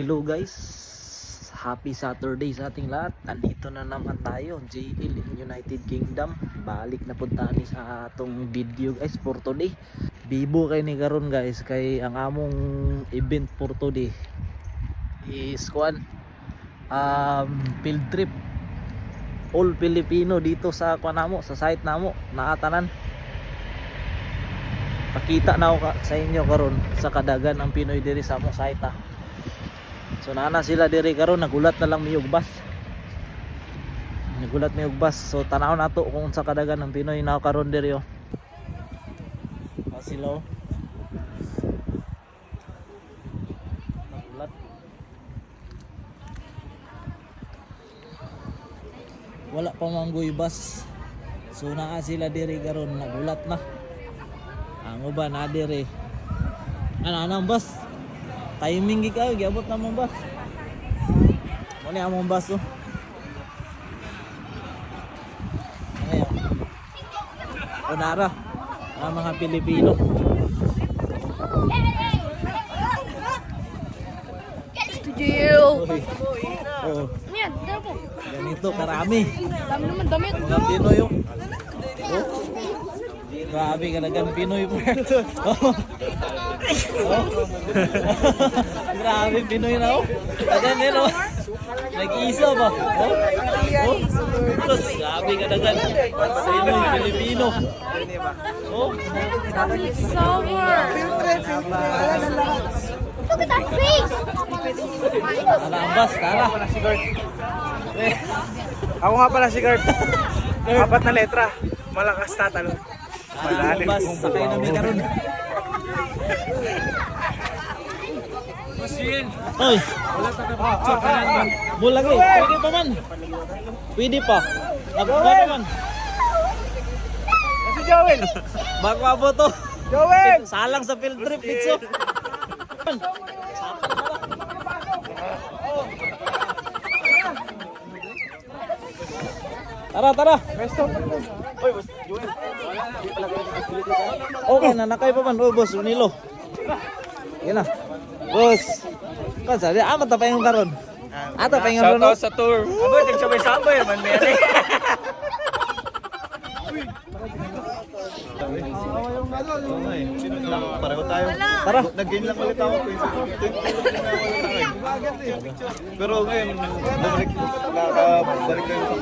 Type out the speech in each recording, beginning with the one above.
Hello guys, happy Saturday sa ating lahat. Andito na naman tayo, JL United Kingdom. Balik na punta ni sa atong video guys for today. Bibo kay ni karon guys, kay ang among event for today is field trip all Filipino dito sa namo, sa site namo, naatanan. Pakita na ako sa inyo karon sa kadagan ang Pinoy diri sa among site ha. So nana sila diri karon, nagulat na lang miyog bus. Nagulat miyog bus. So tanaw nato kung sa kadagan ng Pinoy na karon diri oh. Sila oh. Nagulat. Wala pa manggoy bus. So naa sila diri karon, nagulat na. Ang uban na diri. Ano bus? Timing gikaw, giabot na mong bus. Muna among bus oh. Ngayon. Unara ang mga Pilipino. Jill. Oh, Yan, tara po. ganito karami. Dami naman damit. Mga Pinoy oh. Oh. Grabe kalagang Pinoy po. Oh. Oh. Grabe Pinoy na oh. Tagan din oh. Nag-isa ba? Oh. Oh. Tapos grabe kalagang Pinoy Filipino. Oh. Summer. Look at that face. Tara ang bus, tara. Ako nga pala si Gart. Apat na letra. Malakas tatalon. Tara ang bus, sakay na may karon. Oy. Bulagi, pwede pa man. Pwede pa. Nagpa naman. Si Joel! Bago abo to. Joel! Salang sa field trip dito. Tara, tara. Okay na, nakay pa man. Oh, boss, Unilo. Yan na. Boss. Kansa, di amat pa yung karon. Ata pa yung karon. Sa tour. Abo, nagsabay-sabay naman meron. Pareho tayo. Tara. Nag-gain lang ulit ako. Pero ngayon, bumalik kayo.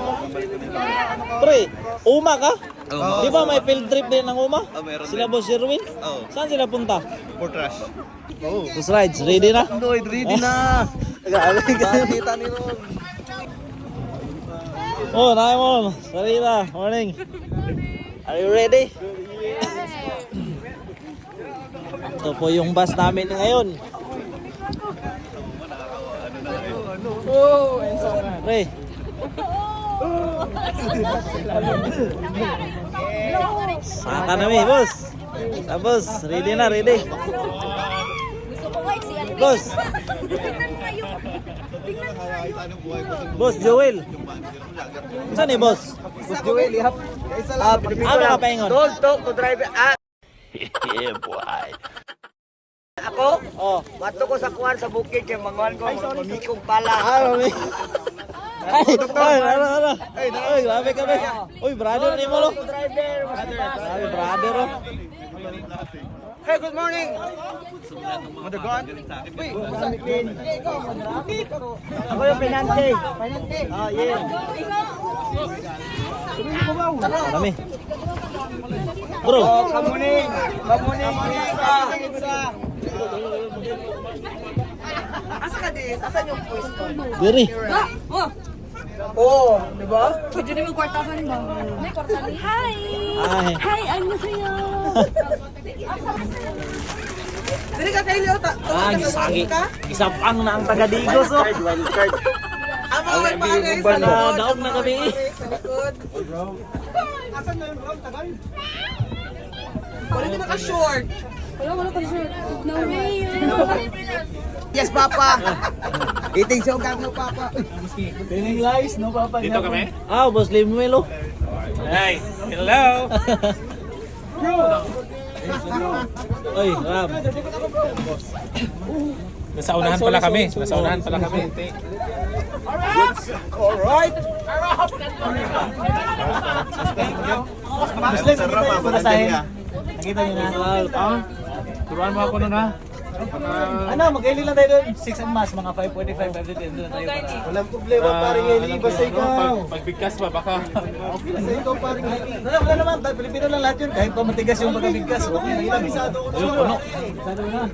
Pre, Uma ka? Oo. Di ba may field trip din ng Uma? Meron Sila din. Boss Sherwin? Oo. Saan sila punta? For trash. Boss Rides, ready na? Lloyd, ready na. Nakita ni Ron. Oh, Naimon. Sarita, morning. Are you ready? Ito po yung bus namin ngayon. Pre. Saka na mi, boss. Tapos, ready na, ready. Boss. Boss Joel. Saan ni boss? Boss Joel, ihap. Ano ka paingon? Don't talk to driver. Yeah, boy. Ako? Oh. Bato ko sa kuwan sa bukid kay manguan ko. Mamikong pala. Mami. Ano? Ay, grabe kami. Uy, brother ni mo lo. Driver. Grabe, brother oh. Hey, good morning. Madagan? Uy, ako yung pinante. Ah, yeah. Kami. Bro. Kamuning. Asa ka din? Asa yung pwesto? Diri. Oo, di ba? Pwede naman kwartahan ba? May kwartahan. Hi! Ay. Hi, ano sa'yo? Dili ka kayo ta. Sagi. Isa pang na ang taga-digos oh. Wild card. Amo may pagay sa Na daog na kami. likod. Asan na yung round tagay? Wala din naka-short. Wala ka shirt. No way. Yes, Papa. Eating songkang no, Papa. Tining lies, no papa. Dito kami? Ah, boss Limuelo. Hey, hello. Oy, Ram. Nasa unahan pala kami. Nasa unahan pala kami. Alright. Muslim, nakita niyo sa basahin. Nakita niyo na. Turuan mo ako nun ha. Ano, mag-ili lang tayo doon. 6 and mas, mga 5:45, 5:10 doon na tayo. Walang problema, paring Eli. Basta ikaw. Pagbigkas pa, baka. Basta ikaw, paring Eli. Wala naman, Pilipino lang lahat yun. Kahit pa matigas yung pagkabigkas. Okay na ilang. Ayun, puno. Sado na.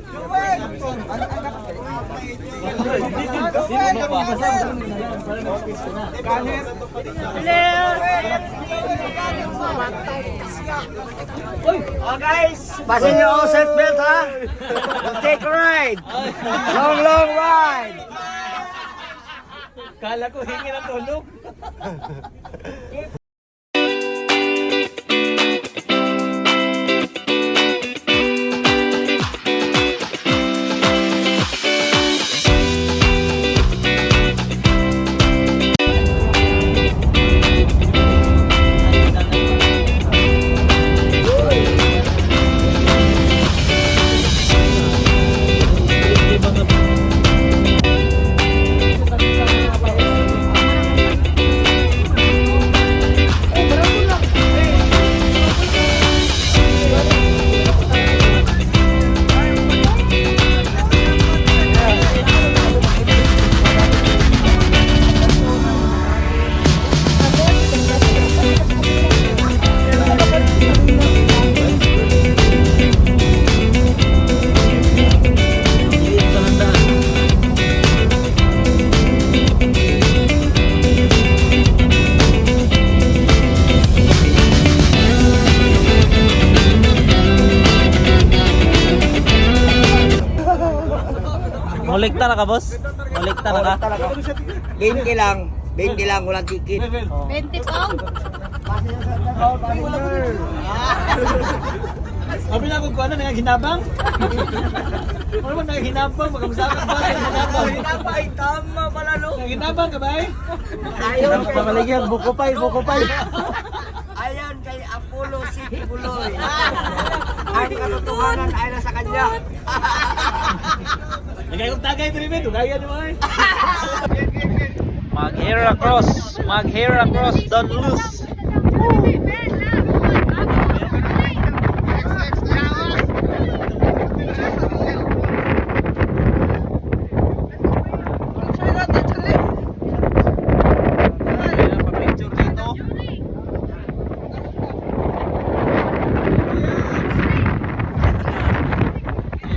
Oh guys, pasin nyo ako seatbelt ha. Take a ride. Long ride. Kala ko hingi ng tulong. Molekta na ka, boss? Molekta na ka? 20 lang. 20 lang, walang ticket. 20 pound. Sabi na kung ano, nangaginabang? Ano naman nangaginabang? Magkamusakan ba? Nangaginabang. Ay, tama pala no. Nangaginabang ka ba eh? Ayaw kay, Pamaligyan, bukupay. ayan kay Apollo City Buloy. Ang katotohanan ay nasa kanya. Nagay kong tagay ito rin, tugayan mo eh. Mag-hair across, don't lose.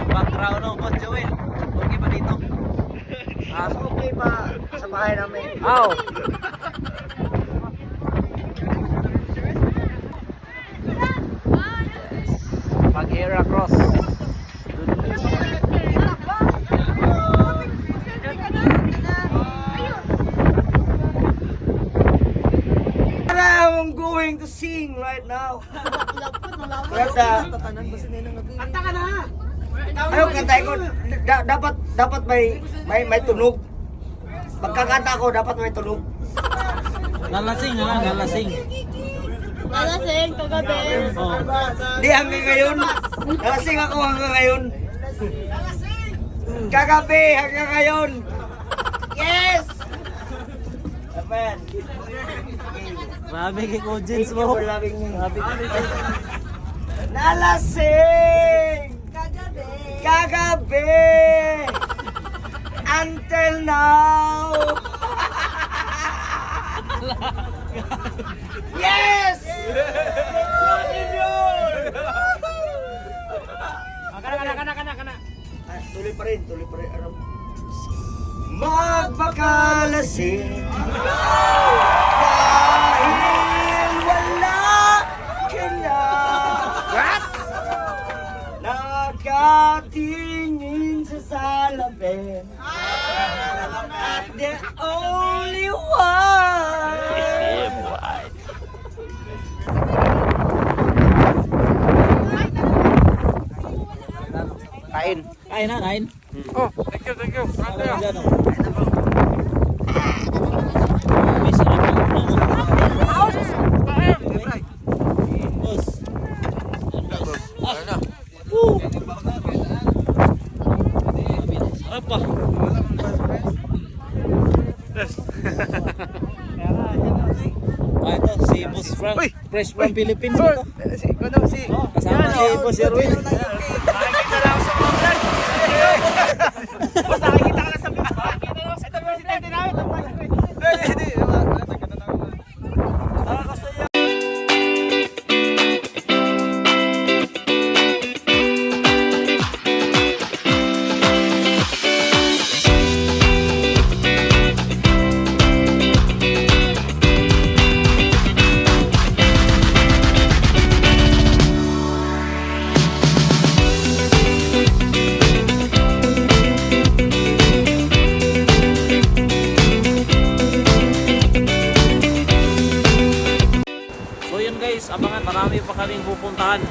Background ng Boss Joel. Okay ba dito? Okay pa sa bahay namin. Ow! Mag-hair across. I'm going to sing right now. Kanta. Ayaw kantay ko. Dapat may tunog. Pagkakanta ko dapat may tunog. Lalasing na lang, lalasing. Nalasing, kagabi. Oh. Di hanggang ngayon. Nalasing ako hanggang ngayon. Kagabi hanggang ngayon. Yes! Amen. Grabe kay Kojins mo. Nalasing! Kagabi! Until now! Yes! Kana. Tuloy pa rin. Ano? Magpakalasing dahil wala ka na. What? Nakatingin sa salamin at the only one. Kain na, kain. Oh, thank you. Apa? fresh from Philippines ito. Kasama si Boss Erwin. Nakikita lang sa mga vlog. Boss, nakikita ka lang sa vlog. Nakikita lang sa presidente namin. So yun guys, abangan, marami pa kaming pupuntahan.